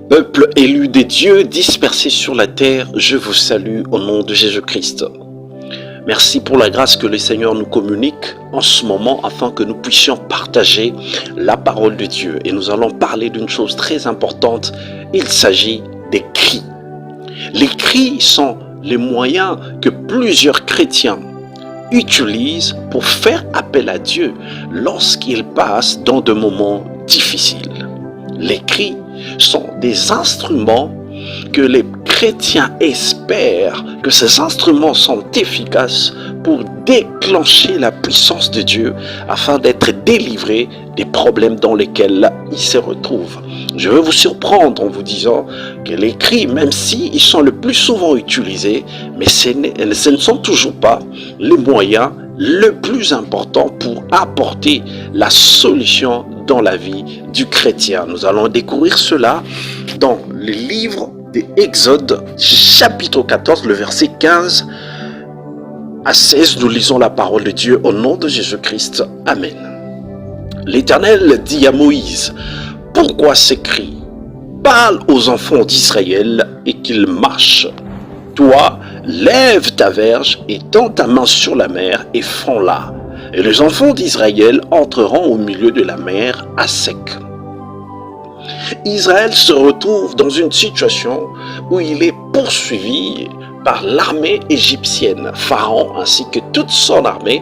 Peuple élu des dieux dispersés sur la terre, je vous salue au nom de Jésus-Christ. Merci pour la grâce que le Seigneur nous communique en ce moment afin que nous puissions partager la parole de Dieu. Et nous allons parler d'une chose très importante, il s'agit des cris. Les cris sont les moyens que plusieurs chrétiens utilisent pour faire appel à Dieu lorsqu'ils passent dans de moments difficiles. Les cris sont des instruments que les chrétiens espèrent que ces instruments sont efficaces pour déclencher la puissance de Dieu afin d'être délivrés des problèmes dans lesquels ils se retrouvent. Je vais vous surprendre en vous disant que les cris, même s'ils sont le plus souvent utilisés, mais ce ne sont toujours pas les moyens le plus important pour apporter la solution dans la vie du chrétien. Nous allons découvrir cela dans le livre d'Exode, chapitre 14, le verset 15 à 16. Nous lisons la parole de Dieu au nom de Jésus-Christ. Amen. L'Éternel dit à Moïse, « Pourquoi ces cris? Parle aux enfants d'Israël et qu'ils marchent. Toi, lève ta verge et tends ta main sur la mer et fends-la. Et les enfants d'Israël entreront au milieu de la mer à sec. » Israël se retrouve dans une situation où il est poursuivi par l'armée égyptienne. Pharaon ainsi que toute son armée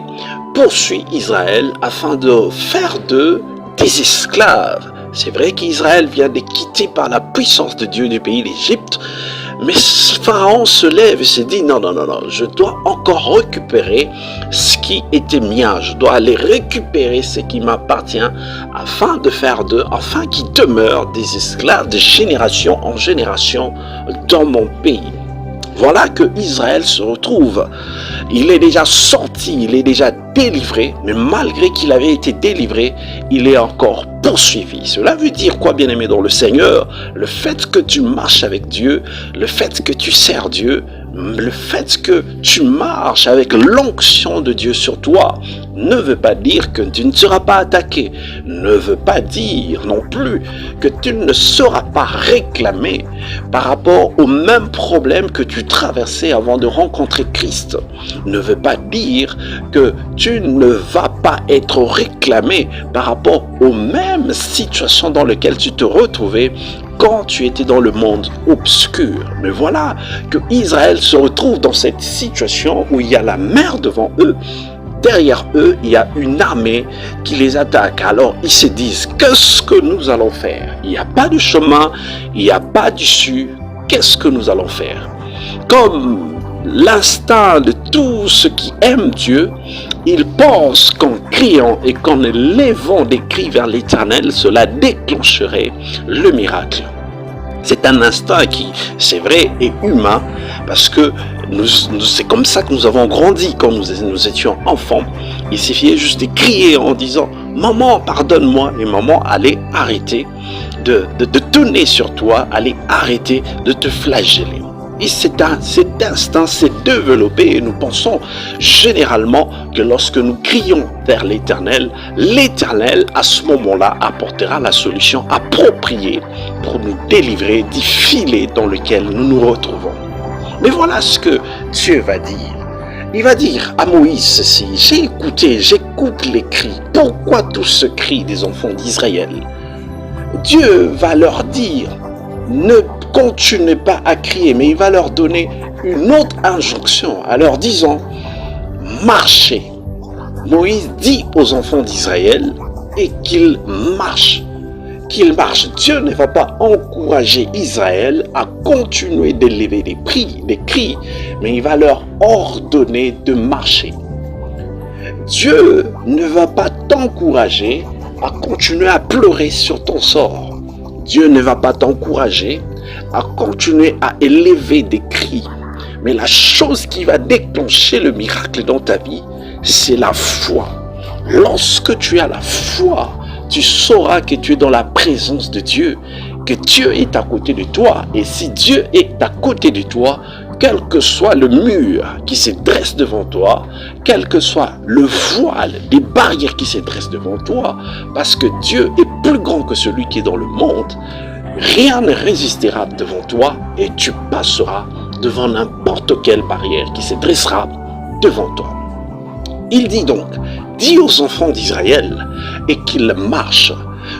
poursuit Israël afin de faire d'eux des esclaves. C'est vrai qu'Israël vient de quitter par la puissance de Dieu du pays d'Égypte, mais Pharaon se lève et se dit non, je dois encore récupérer ce qui était mien, je dois aller récupérer ce qui m'appartient afin de faire d'eux, afin qu'ils demeurent des esclaves de génération en génération dans mon pays. Voilà que Israël se retrouve. Il est déjà sorti, il est déjà délivré, mais malgré qu'il avait été délivré, il est encore poursuivi. Cela veut dire quoi, bien-aimé dans le Seigneur? Le fait que tu marches avec Dieu, le fait que tu sers Dieu, le fait que tu marches avec l'onction de Dieu sur toi ne veut pas dire que tu ne seras pas attaqué, ne veut pas dire non plus que tu ne seras pas réclamé par rapport au même problème que tu traversais avant de rencontrer Christ, ne veut pas dire que tu ne vas pas être réclamé par rapport aux mêmes situations dans lesquelles tu te retrouvais quand tu étais dans le monde obscur. Mais voilà que Israël se retrouve dans cette situation où il y a la mer devant eux. Derrière eux, il y a une armée qui les attaque. Alors, ils se disent, qu'est-ce que nous allons faire? Il n'y a pas de chemin, il n'y a pas d'issue. Qu'est-ce que nous allons faire? Comme l'instinct de tous ceux qui aiment Dieu, ils pensent qu'en criant et qu'en élevant des cris vers l'Éternel, cela déclencherait le miracle. C'est un instinct qui, c'est vrai, est humain, parce que c'est comme ça que nous avons grandi quand nous étions enfants. Il suffisait juste de crier en disant « Maman, pardonne-moi » et maman allait arrêter de donner sur toi, allait arrêter de te flageller. Et cet instinct s'est développé et nous pensons généralement que lorsque nous crions vers l'Éternel, l'Éternel à ce moment-là apportera la solution appropriée pour nous délivrer du filet dans lequel nous nous retrouvons. Mais voilà ce que Dieu va dire. Il va dire à Moïse ceci, j'écoute les cris. Pourquoi tout ce cri des enfants d'Israël? Dieu va leur dire, ne continuez pas à crier, mais il va leur donner une autre injonction en leur disant, marchez. Moïse dit aux enfants d'Israël et qu'ils marchent. Dieu ne va pas encourager Israël à continuer d'élever des cris, mais il va leur ordonner de marcher. Dieu ne va pas t'encourager à continuer à pleurer sur ton sort. Dieu ne va pas t'encourager à continuer à élever des cris. Mais la chose qui va déclencher le miracle dans ta vie, c'est la foi. Lorsque tu as la foi, tu sauras que tu es dans la présence de Dieu, que Dieu est à côté de toi. Et si Dieu est à côté de toi, quel que soit le mur qui se dresse devant toi, quel que soit le voile, les barrières qui se dressent devant toi, parce que Dieu est plus grand que celui qui est dans le monde, Rien ne résistera devant toi et tu passeras devant n'importe quelle barrière qui se dressera devant toi. Il dit donc, dis aux enfants d'Israël et qu'ils marchent.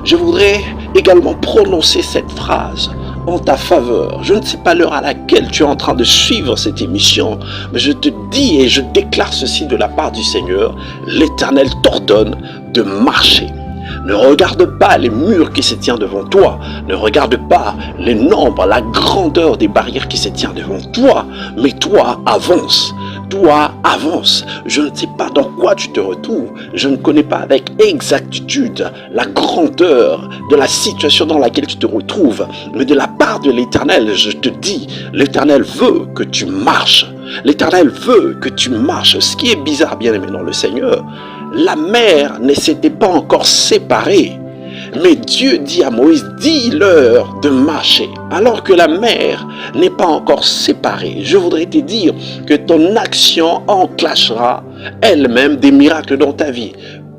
Je voudrais également prononcer cette phrase en ta faveur. Je ne sais pas l'heure à laquelle tu es en train de suivre cette émission, mais je te dis et je déclare ceci de la part du Seigneur, l'Éternel t'ordonne de marcher. Ne regarde pas les murs qui se tiennent devant toi. Ne regarde pas les nombres, la grandeur des barrières qui se tiennent devant toi. Mais toi, avance. Toi, avance. Je ne sais pas dans quoi tu te retrouves. Je ne connais pas avec exactitude la grandeur de la situation dans laquelle tu te retrouves. Mais de la part de l'Éternel, je te dis, l'Éternel veut que tu marches. L'Éternel veut que tu marches. Ce qui est bizarre, bien aimé dans le Seigneur, la mer ne s'était pas encore séparée. Mais Dieu dit à Moïse, dis-leur de marcher, alors que la mer n'est pas encore séparée. Je voudrais te dire que ton action enclenchera elle-même des miracles dans ta vie.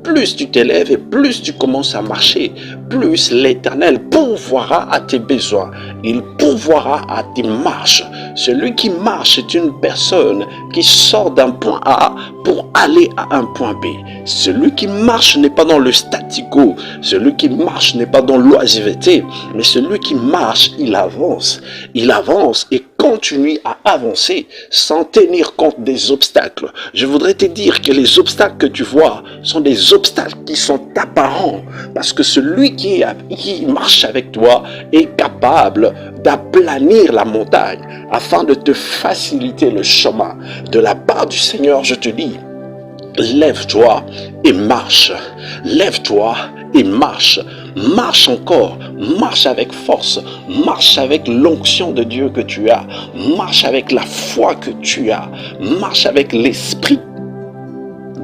Plus tu t'élèves et plus tu commences à marcher, plus l'Éternel pourvoira à tes besoins. Il pourvoira à tes marches. Celui qui marche est une personne qui sort d'un point A pour aller à un point B. Celui qui marche n'est pas dans le statu quo. Celui qui marche n'est pas dans l'oisiveté. Mais celui qui marche, il avance. Il avance et continue à avancer sans tenir compte des obstacles. Je voudrais te dire que les obstacles que tu vois sont des obstacles qui sont apparents. Parce que celui qui marche avec toi est capable d'aplanir la montagne afin de te faciliter le chemin. De la part du Seigneur, je te dis, lève-toi et marche. Lève-toi et marche. Marche encore. Marche avec force. Marche avec l'onction de Dieu que tu as. Marche avec la foi que tu as. Marche avec l'esprit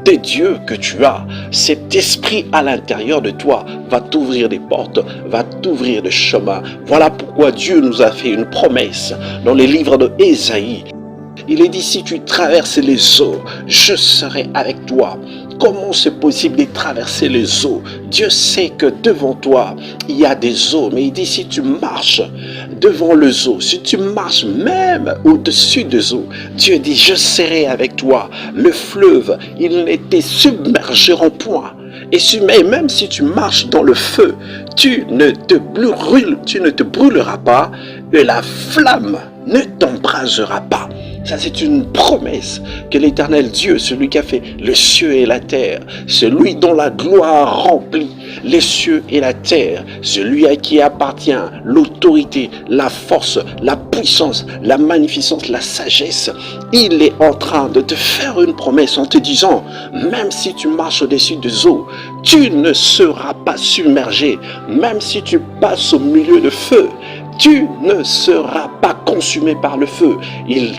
de Dieu que tu as. Cet esprit à l'intérieur de toi va t'ouvrir des portes, va t'ouvrir des chemins. Voilà pourquoi Dieu nous a fait une promesse dans les livres de Ésaïe. Il est dit, si tu traverses les eaux, je serai avec toi. Comment c'est possible de traverser les eaux? Dieu sait que devant toi, il y a des eaux. Mais il dit, si tu marches devant les eaux, si tu marches même au-dessus des eaux, Dieu dit, je serai avec toi. Le fleuve, il ne te submergera point. Et même si tu marches dans le feu, tu ne te brûleras pas et la flamme ne t'embrasera pas. Ça, c'est une promesse que l'Éternel Dieu, celui qui a fait le ciel et la terre, celui dont la gloire remplit les cieux et la terre, celui à qui appartient l'autorité, la force, la puissance, la magnificence, la sagesse, il est en train de te faire une promesse en te disant, même si tu marches au-dessus des eaux, tu ne seras pas submergé, même si tu passes au milieu de feu, tu ne seras pas consumé par le feu.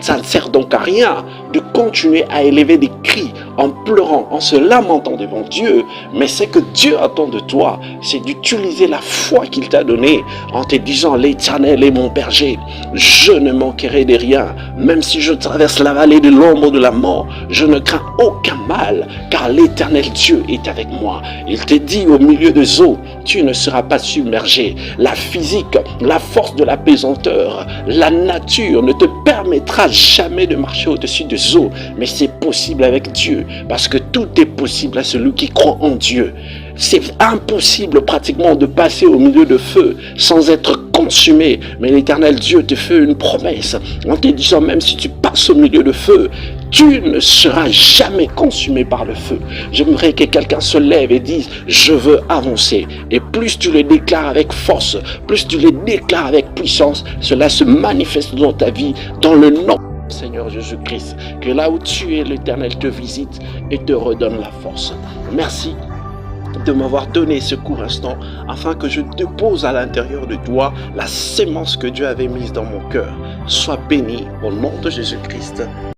Ça ne sert donc à rien de continuer à élever des cris en pleurant, en se lamentant devant Dieu. Mais ce que Dieu attend de toi, c'est d'utiliser la foi qu'il t'a donnée en te disant, l'Éternel est mon berger, je ne manquerai de rien. Même si je traverse la vallée de l'ombre de la mort, je ne crains aucun mal, car l'Éternel Dieu est avec moi. Il te dit au milieu des eaux, tu ne seras pas submergé. La physique, la force de la pesanteur, la nature ne te permettra jamais de marcher au-dessus des eaux, mais c'est possible avec Dieu, parce que tout est possible à celui qui croit en Dieu. C'est impossible pratiquement de passer au milieu de feu sans être consumé, mais l'Éternel Dieu te fait une promesse en te disant, même si tu passes au milieu de feu, tu ne seras jamais consumé par le feu. J'aimerais que quelqu'un se lève et dise, je veux avancer. Et plus tu le déclares avec force, plus tu le déclares avec puissance, cela se manifeste dans ta vie, dans le nom du Seigneur Jésus-Christ. Que là où tu es, l'Éternel te visite et te redonne la force. Merci de m'avoir donné ce court instant afin que je dépose à l'intérieur de toi la sémence que Dieu avait mise dans mon cœur. Sois béni au nom de Jésus-Christ.